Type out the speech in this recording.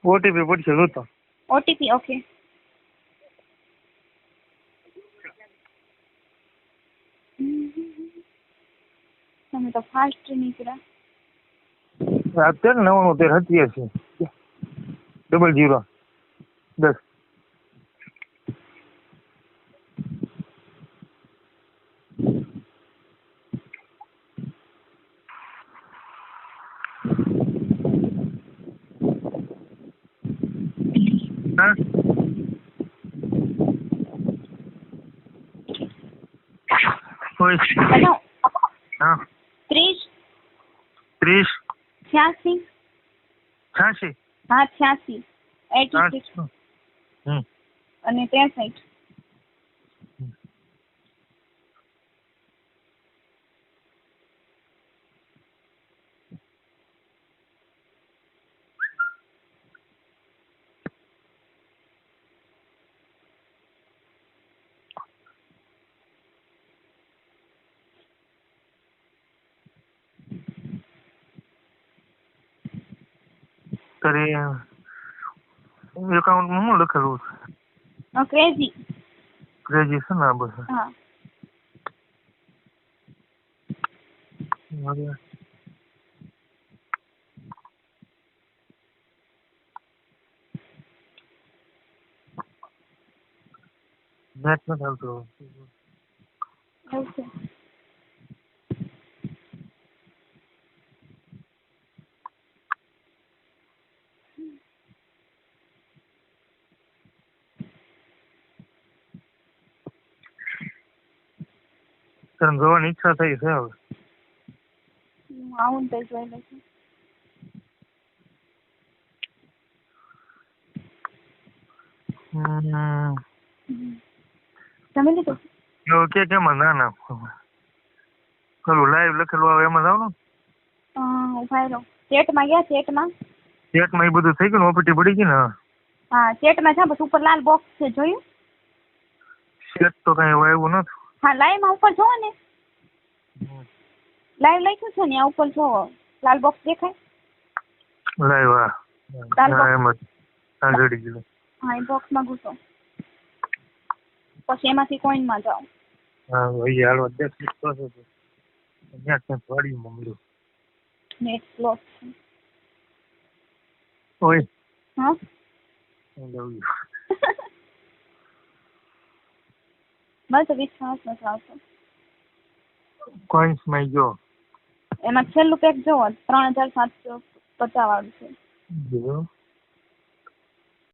OTP પડશે જોતો. OTP okay. તમે તો ફાસ્ટ નીકળ્યા. અત્યારે 99 87 00 10. હા હોય. હેલો. હા 30 30 86. 86 હા 86 86 હમ અને 63. તારે એકાઉન્ટમાં શું લખેલું છે? ક્રેઝી. ગ્રેજ્યુએશન આ બસ. હા નેટ નથી આવતો. ઓકે. તને જોવાની ઈચ્છા થઈ છે હવે. આવું તો જોઈ લઈશું. જમી લીધું? એવું કે કેમ ના ના પેલું લાઈવ લખેલું આવે એમાં જાવ ને. ઉભા રહો. ચેટમાં ગયા ચેટમાં? ચેટમાં એ બધું થઈ ગયું ને ઓપીટી પડી ગઈ ને. હા ચેટમાં જા બસ ઉપર લાલ બોક્સ છે જોયું? ચેટ તો કઈ આવ્યું નથી. હા લાઈવમાં ઉપર જોવો ને. લાઈવ લખ્યું છે ને આ ઉપર જોવો લાલ બોક્સ દેખાય? લાઈવ લાલ એમ જ આ જડી ગયું. હા એ બોક્સમાં ઘૂસો પછી એમાંથી કોઈનમાં જાઓ. હા ભાઈ હાલવા દે તો છે ત્યાં ક્યાંક વાડી મળ્યું. નેટ સ્લો છે. ઓય હા મને તો વિશ્વાસ નથી આવતો. કોઈન્સ માં ગયો. એમાં છેલ્લું પેક જોવો 3750 વાળું છે.